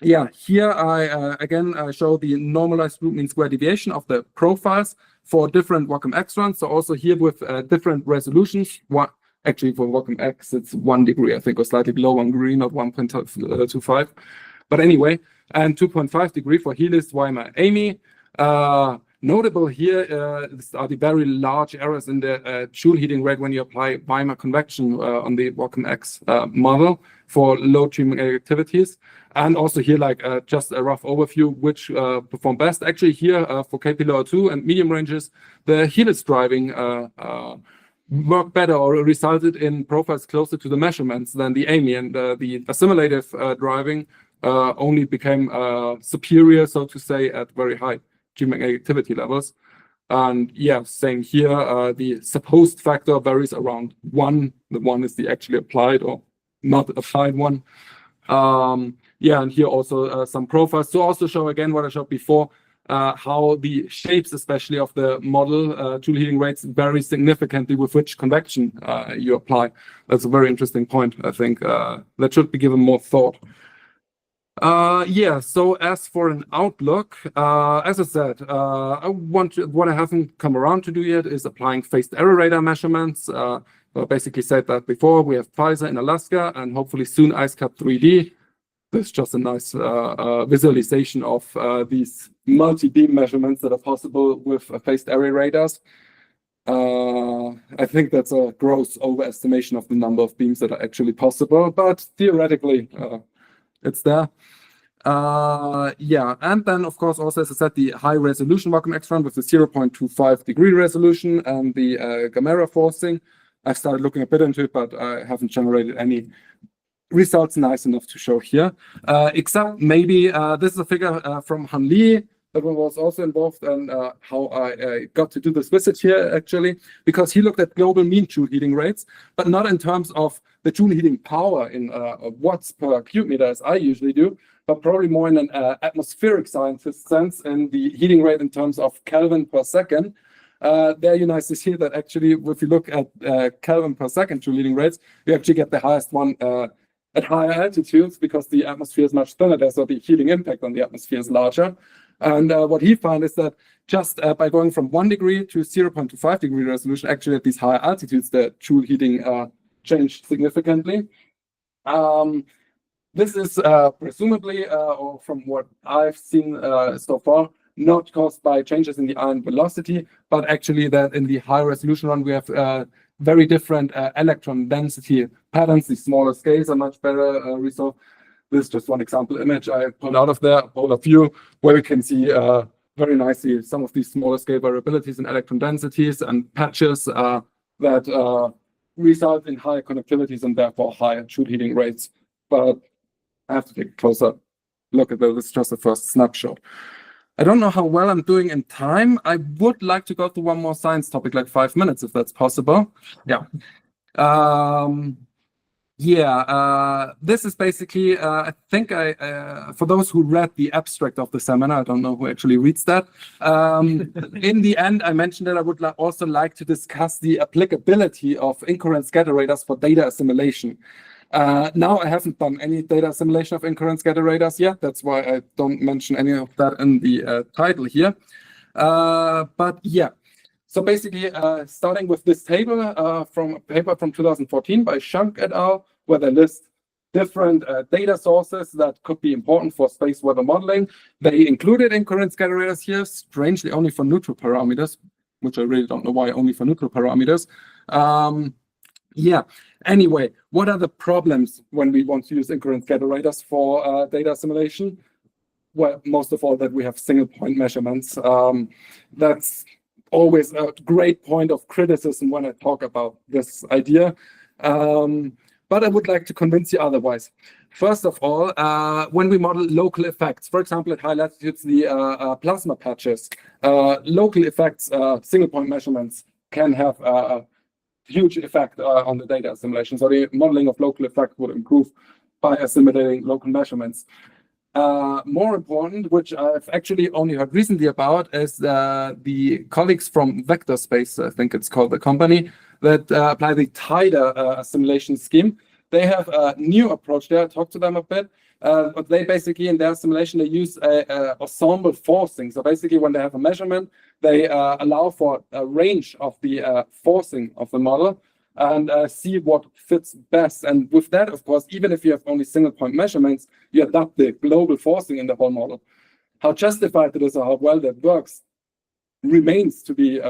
Yeah, here I again show the normalized root mean square deviation of the profiles for different WACM-X runs. So also here with different resolutions. Actually, for WACM-X, it's 1 degree, I think, or slightly below 1 degree, not 1.25. But anyway, and 2.5 degree for Helix, Weimar, Amy. Notable here are the very large errors in the Joule heating rate when you apply Weimar convection on the WACM-X model for low geomagnetic activities. And also here, like just a rough overview, which perform best. Actually here for KP-LoR2 and medium ranges, the Helix driving worked better or resulted in profiles closer to the measurements than the AMI, and the assimilative driving only became superior, so to say, at very high geomagnetic activity levels. And yeah, same here, the supposed factor varies around 1. The 1 is the actually applied or not applied one. Yeah, and here also some profiles to also show again what I showed before, how the shapes, especially of the model Joule heating rates, vary significantly with which convection you apply. That's a very interesting point, I think, that should be given more thought. Yeah, so as for an outlook, as I said, what I haven't come around to do yet is applying phased error radar measurements. I basically said that before. We have Pfizer in Alaska and hopefully soon IceCap 3D. There's just a nice visualization of these multi-beam measurements that are possible with phased array radars. I think that's a gross overestimation of the number of beams that are actually possible, but theoretically, it's there. Yeah, and then of course also, as I said, the high resolution WACM-X run with the 0.25 degree resolution and the Gamera forcing. I've started looking a bit into it, but I haven't generated any results nice enough to show here, except maybe this is a figure from Han Li that was also involved in how I got to do this visit here, actually, because he looked at global mean Joule heating rates, but not in terms of the Joule heating power in watts per cube meter, as I usually do, but probably more in an atmospheric scientist sense, in the heating rate in terms of Kelvin per second. There you nicely see that actually, if you look at Kelvin per second Joule heating rates, you actually get the highest one at higher altitudes, because the atmosphere is much thinner there, so the heating impact on the atmosphere is larger. And what he found is that just by going from 1 degree to 0.25 degree resolution, actually at these higher altitudes, the Joule heating changed significantly. This is presumably, or from what I've seen so far, not caused by changes in the ion velocity, but actually that in the high resolution run, we have very different electron density patterns. The smaller scales are much better resolved. This is just one example image I pulled out of there, a polar view, where we can see very nicely some of these smaller scale variabilities in electron densities and patches that result in higher conductivities and therefore higher shoot heating rates. But I have to take a closer look at this. This is just the first snapshot. I don't know how well I'm doing in time. I would like to go through one more science topic, like 5 minutes, if that's possible. Yeah. This is basically, I think for those who read the abstract of the seminar, I don't know who actually reads that. In the end, I mentioned that I would also like to discuss the applicability of incoherent scatter radars for data assimilation. Now I haven't done any data assimilation of incoherent scatter radars yet. That's why I don't mention any of that in the title here. But yeah. So basically, starting with this table from a paper from 2014 by Shunk et al., where they list different data sources that could be important for space weather modeling. They included incoherent scatter radars here, strangely only for neutral parameters, which I really don't know why only for neutral parameters. Anyway, what are the problems when we want to use incoherent scatter radars for data assimilation? Well, most of all, that we have single point measurements. That's always a great point of criticism when I talk about this idea. But I would like to convince you otherwise. First of all, when we model local effects, for example, at high latitudes, the plasma patches, local effects, single point measurements can have a huge effect on the data assimilation. So the modeling of local effect would improve by assimilating local measurements. More important, which I've actually only heard recently about, is the colleagues from Vector Space, I think it's called the company, that apply the TIDA assimilation scheme. They have a new approach there. I talked to them a bit. But they basically, in their assimilation, they use a ensemble forcing. So basically, when they have a measurement, they allow for a range of the forcing of the model and see what fits best. And with that, of course, even if you have only single point measurements, you adapt the global forcing in the whole model. How justified it is or how well that works remains to be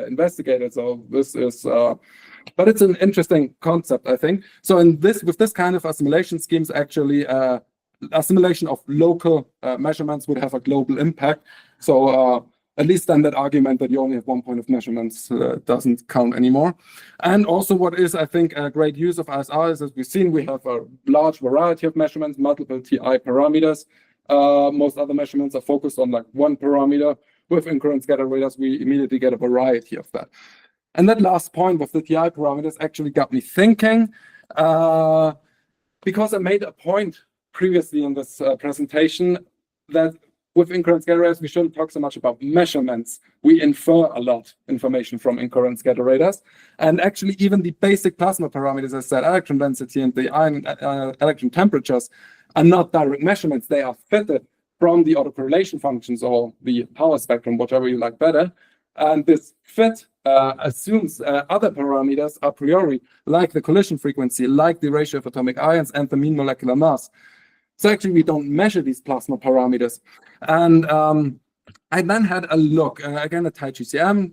investigated. So this is, but it's an interesting concept, I think. So with this kind of assimilation schemes, actually, assimilation of local measurements would have a global impact. So at least then that argument that you only have one point of measurements doesn't count anymore. And also what is, I think, a great use of ISR is, as we've seen, we have a large variety of measurements, multiple TI parameters. Most other measurements are focused on like one parameter. With incoherent scatter radars, we immediately get a variety of that. And that last point with the TI parameters actually got me thinking, because I made a point previously in this presentation that with incoherent scatter radars, we shouldn't talk so much about measurements. We infer a lot of information from incoherent scatter radars. And actually, even the basic plasma parameters, as I said, electron density and the ion electron temperatures, are not direct measurements. They are fitted from the autocorrelation functions or the power spectrum, whatever you like better. And this fit assumes other parameters a priori, like the collision frequency, like the ratio of atomic ions and the mean molecular mass. So actually, we don't measure these plasma parameters. And I then had a look, again, at HiGCM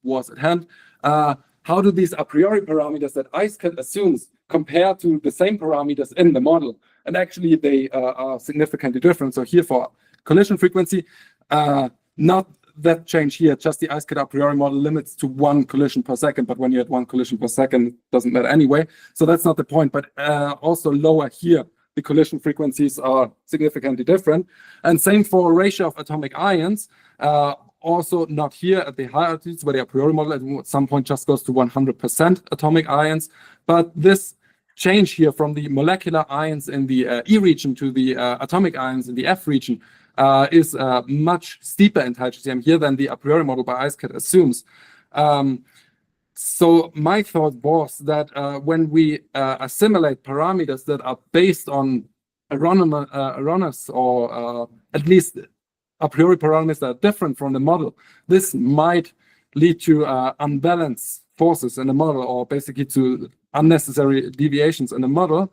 was at hand. How do these a priori parameters that IceCat assumes compare to the same parameters in the model? And actually, they are significantly different. So here for collision frequency, not that change here, just the IceCat a priori model limits to 1 collision per second. But when you had 1 collision per second, it doesn't matter anyway. So that's not the point. But also lower here, the collision frequencies are significantly different. And same for ratio of atomic ions. Also not here at the high altitudes where the a priori model at some point just goes to 100% atomic ions. But this change here from the molecular ions in the E region to the atomic ions in the F region is much steeper in HiGCM here than the a priori model by IceCat assumes. So my thought was that when we assimilate parameters that are based on erroneous or at least a priori parameters that are different from the model, this might lead to unbalanced forces in the model or basically to unnecessary deviations in the model.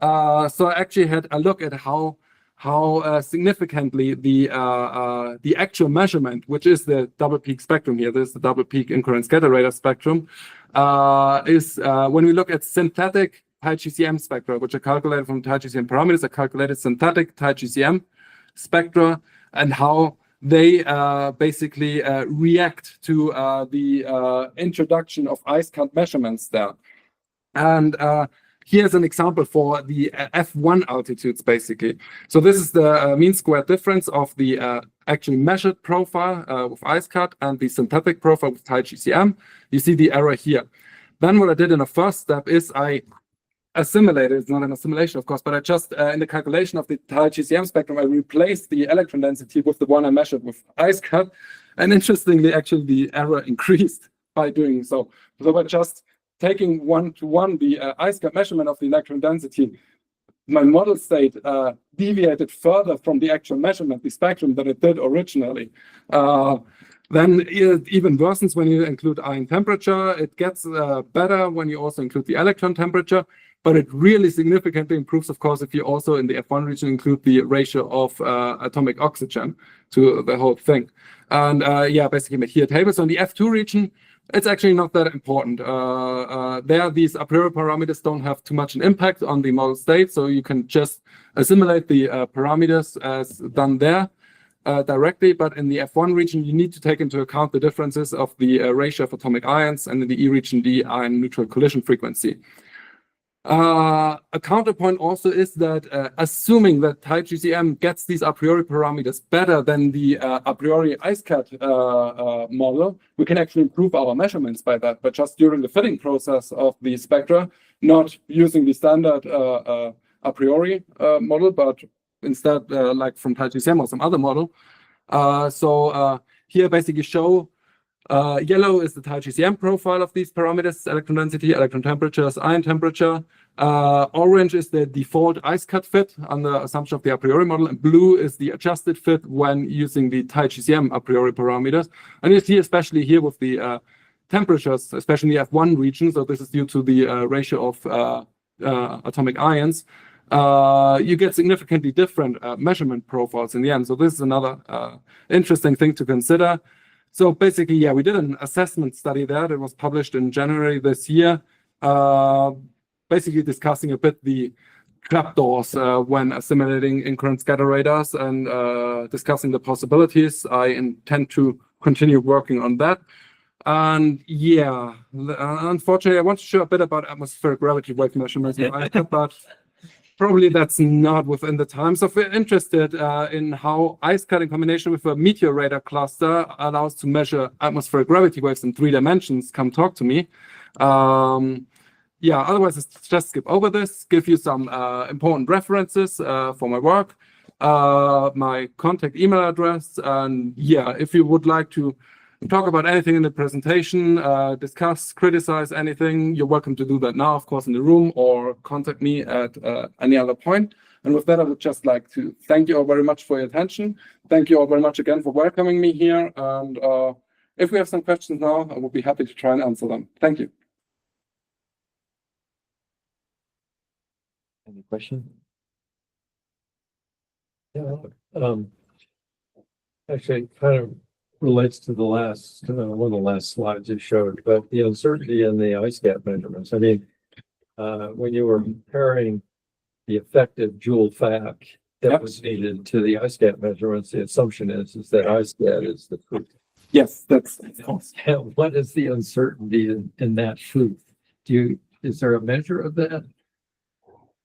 So I actually had a look at how significantly the actual measurement, which is the double peak spectrum here, this is the double peak incoherent scatter radar spectrum, is when we look at synthetic TiGCM spectra, which are calculated from TiGCM parameters, are calculated synthetic TiGCM spectra, and how they basically react to the introduction of ice cut measurements there. And here's an example for the F1 altitudes, basically. So this is the mean squared difference of the actually measured profile with ice cut and the synthetic profile with TiGCM. You see the error here. Then what I did in the first step is I assimilated, it's not an assimilation, of course, but I just, in the calculation of the TiGCM spectrum, I replaced the electron density with the one I measured with ice cut. And interestingly, actually, the error increased by doing so. So by just taking one-to-one the ice cut measurement of the electron density, my model state deviated further from the actual measurement, the spectrum, than it did originally. Then it even worsens when you include ion temperature. It gets better when you also include the electron temperature, but it really significantly improves, of course, if you also in the F1 region include the ratio of atomic oxygen to the whole thing. And yeah, basically here a table. So in the F2 region, it's actually not that important. There, these a priori parameters don't have too much an impact on the model state, so you can just assimilate the parameters as done there directly. But in the F1 region, you need to take into account the differences of the ratio of atomic ions, and in the E region, the ion neutral collision frequency. A counterpoint also is that assuming that TiGCM gets these a priori parameters better than the a priori ice cut model, we can actually improve our measurements by that, but just during the fitting process of the spectra, not using the standard a priori model, but instead like from TiGCM or some other model. So here basically show yellow is the TiGCM profile of these parameters: electron density, electron temperatures, ion temperature. Orange is the default ice cut fit under assumption of the a priori model, and blue is the adjusted fit when using the TiGCM a priori parameters. And you see, especially here with the temperatures, especially in the F1 region, so this is due to the ratio of atomic ions, you get significantly different measurement profiles in the end. So this is another interesting thing to consider. So basically, yeah, we did an assessment study there that was published in January this year, basically discussing a bit the trapdoors when assimilating incurrent scatter radars and discussing the possibilities. I intend to continue working on that. And yeah, unfortunately, I want to show a bit about atmospheric gravity wave measurements, but probably that's not within the time. So if we're interested in how ice cut in combination with a meteor radar cluster allows to measure atmospheric gravity waves in 3 dimensions, come talk to me. Yeah, otherwise, let's just skip over this, give you some important references for my work, my contact email address, and yeah, if you would like to talk about anything in the presentation, discuss, criticize anything, you're welcome to do that now, of course, in the room, or contact me at any other point. And with that, I would just like to thank you all very much for your attention. Thank you all very much again for welcoming me here. And if we have some questions now, I would be happy to try and answer them. Thank you. Any question? Yeah, actually, kind of relates to the last one of the last slides you showed, but the uncertainty in the ice cap measurements. I mean, when you were comparing the effective joule FAC that was needed to the ice cap measurements, the assumption is that ice cap is the truth. Yes, that's What is the uncertainty in that truth? Is there a measure of that?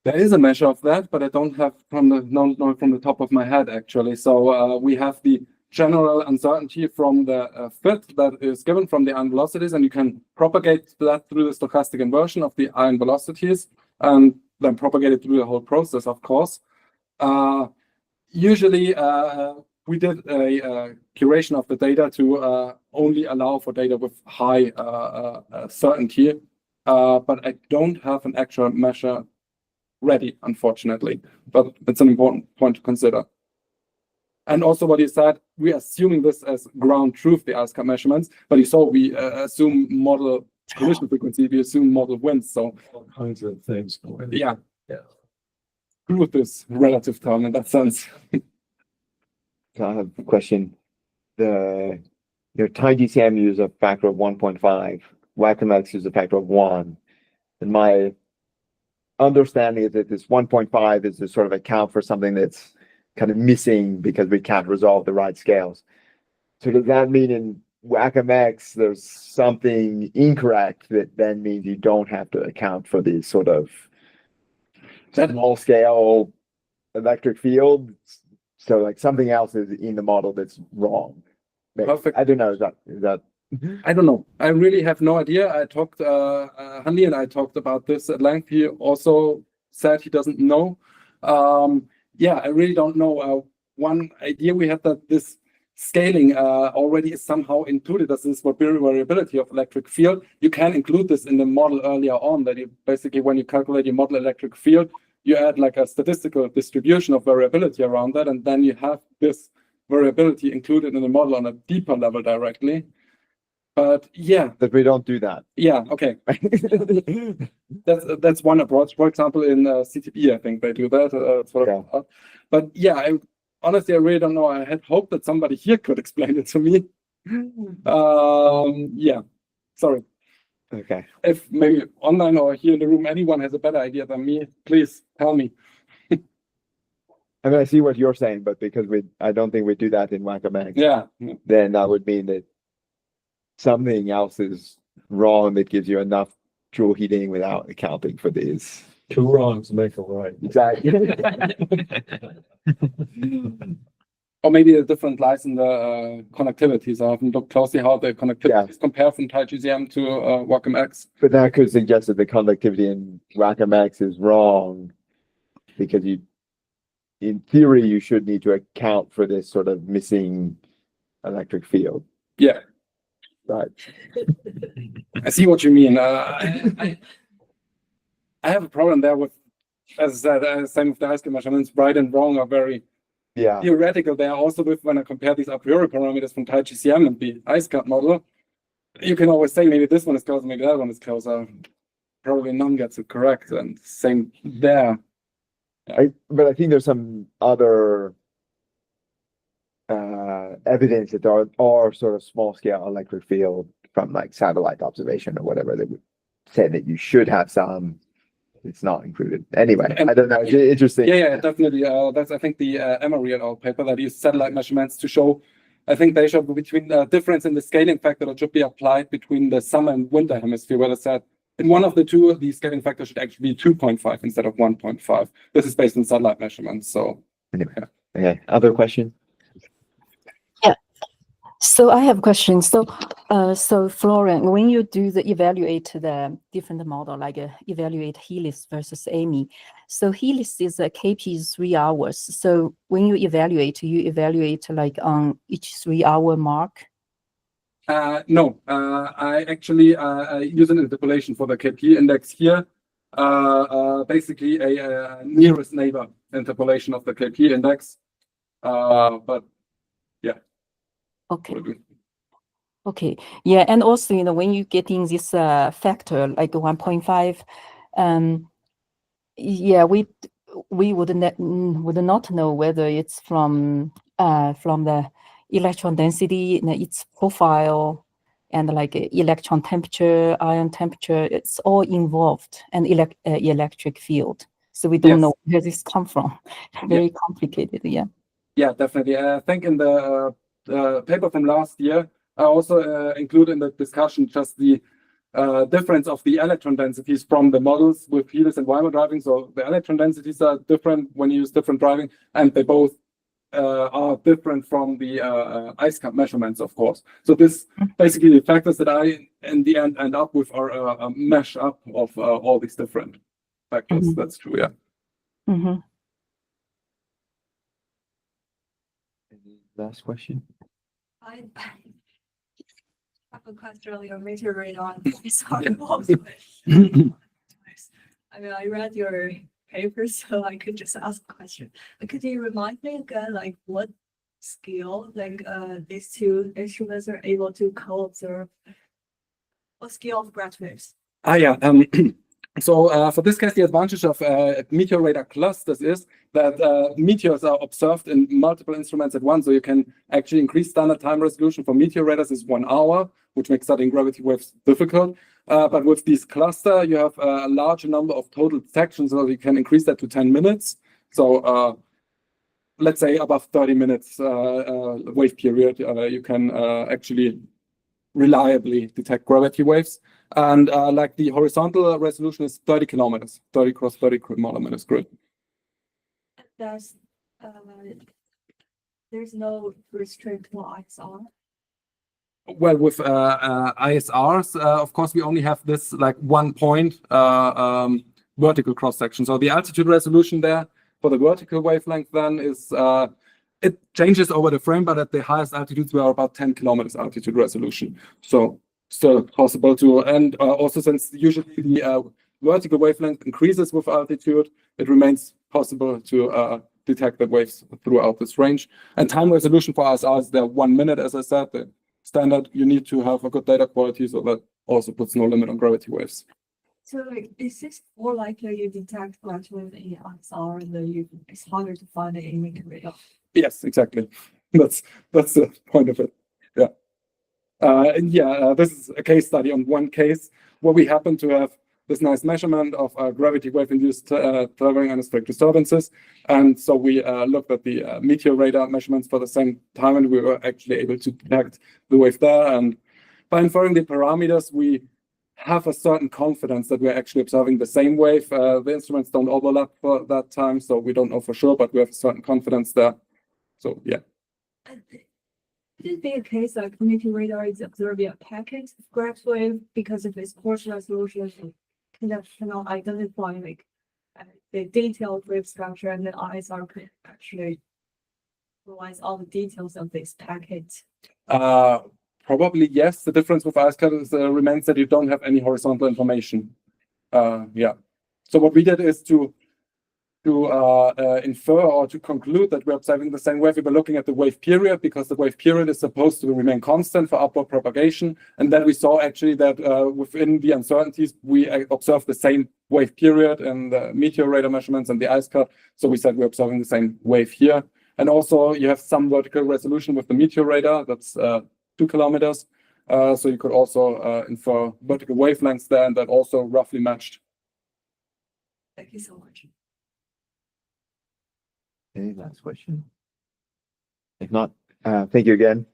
There is a measure of that, but I don't have from the top of my head actually. So we have the general uncertainty from the fit that is given from the ion velocities, and you can propagate that through the stochastic inversion of the ion velocities, and then propagate it through the whole process, of course. Usually, we did a curation of the data to only allow for data with high certainty, but I don't have an actual measure ready, unfortunately, but it's an important point to consider. And also what you said, we're assuming this as ground truth, the ice cap measurements, but you saw we assume model collision frequency, we assume model winds, so All kinds of things going on. yeah. Yeah. Truth is relative term in that sense. So I have a question. Your TiGCM uses a factor of 1.5, WACMX uses a factor of 1. And my understanding is that this 1.5 is to sort of account for something that's kind of missing because we can't resolve the right scales. So does that mean in WACM-X there's something incorrect that then means you don't have to account for these sort of small scale electric field? So like something else is in the model that's wrong. Maybe. Perfect. I don't know. Is that I don't know. I really have no idea. I talked, Hanli and I talked about this at length. He also said he doesn't know. Yeah, I really don't know. One idea we had that this scaling already is somehow included as this variability of electric field. You can include this in the model earlier on, that you basically, when you calculate your model electric field, you add like a statistical distribution of variability around that, and then you have this variability included in the model on a deeper level directly. But yeah, that we don't do that? Yeah, okay. That's one approach. For example, in CTB, I think they do that. But yeah, honestly, I really don't know. I had hoped that somebody here could explain it to me. Yeah, sorry. Okay. If maybe online or here in the room, anyone has a better idea than me, please tell me. I mean, I see what you're saying, but because I don't think we do that in WACM-X. Yeah. Then that would mean that something else is wrong that gives you enough joule heating without accounting for these. Two wrongs make a right. Exactly. Or maybe a different lies in the connectivities. I haven't looked closely how the connectivities compare from TiGCM to WACM-X. But that could suggest that the conductivity in WACM-X is wrong because in theory, you should need to account for this sort of missing electric field. Yeah. Right. I see what you mean. I have a problem there with, as I said, same with the ice cap measurements. Right and wrong are very theoretical. They are also with, when I compare these a priori parameters from TiGCM and the ice cap model, you can always say maybe this one is closer, maybe that one is closer. Probably none gets it correct, and same there. But I think there's some other evidence that there are sort of small scale electric field from like satellite observation or whatever that would say that you should have some. It's not included. Anyway, I don't know. It's interesting. Yeah, definitely. That's, I think, the Emery et al. Paper that used satellite measurements to show. I think they showed between the difference in the scaling factor that should be applied between the summer and winter hemisphere, where they said in one of the two, the scaling factor should actually be 2.5 instead of 1.5. This is based on satellite measurements. So, anyway. Okay. Other question? So I have a question. So Florian, when you do evaluate the different model, like evaluate Helix versus Amy, so Helix is a KP is 3 hours. So when you evaluate like on each 3 hour mark? No, I actually use an interpolation for the KP index here. Basically a nearest neighbor interpolation of the KP index. But yeah. Okay. Yeah, and also, when you get in this factor like 1.5, yeah, we would not know whether it's from the electron density, its profile, and like electron temperature, ion temperature. It's all involved, and electric field. So we don't know where this come from. Very complicated. Yeah. Yeah, definitely. I think in the paper from last year, I also include in the discussion just the difference of the electron densities from the models with Helix and Weimar driving. So the electron densities are different when you use different driving, and they both are different from the ice cap measurements, of course. So this basically the factors that I in the end up with are a mesh up of all these different factors. That's true, yeah. Last question. I have a question earlier, maybe on sorry. I mean, I read your paper, so I could just ask a question. Could you remind me again, like what scale, like these two instruments are able to co-observe? What scale of graph waves? Yeah. So for this case, the advantage of meteor radar clusters is that meteors are observed in multiple instruments at once. So you can actually increase standard time resolution for meteor radars is 1 hour, which makes studying gravity waves difficult. But with these cluster, you have a large number of total detections, so you can increase that to 10 minutes. So let's say above 30 minutes wave period, you can actually reliably detect gravity waves. And like the horizontal resolution is 30 kilometers, 30 cross 30 kilometers grid. There's no restrict for ISR. Well, with ISRs, of course, we only have this like 1 point vertical cross section. So the altitude resolution there for the vertical wavelength then is it changes over the frame, but at the highest altitudes we are about 10 kilometers altitude resolution. So still possible to, and also since usually the vertical wavelength increases with altitude, it remains possible to detect the waves throughout this range. And time resolution for ISR is there 1 minute, as I said. The standard, you need to have a good data quality, so that also puts no limit on gravity waves. So like, is this more likely you detect flash wave in ISR and then it's harder to find it in meteor radar? Yes, exactly. That's the point of it. Yeah. This is a case study on one case where we happen to have this nice measurement of gravity wave-induced traveling ionospheric disturbances. And so we looked at the meteor radar measurements for the same time, and we were actually able to detect the wave there. And by inferring the parameters, we have a certain confidence that we're actually observing the same wave. The instruments don't overlap for that time, so we don't know for sure, but we have a certain confidence there. So, yeah. Could it be a case that meteor radar is observing a packet of gravity wave because of its coarse resolution and cannot identify like the detailed wave structure, and the ISR could actually realize all the details of this packet? Probably yes. The difference with ISCAT remains that you don't have any horizontal information. Yeah. So what we did is to infer or to conclude that we're observing the same wave. We were looking at the wave period because the wave period is supposed to remain constant for upward propagation. And then we saw actually that within the uncertainties, we observed the same wave period in the meteor radar measurements and the ISCAT. So we said we're observing the same wave here. And also you have some vertical resolution with the meteor radar. That's 2 kilometers. So you could also infer vertical wavelengths there, and that also roughly matched. Thank you so much. Any last question? If not, thank you again.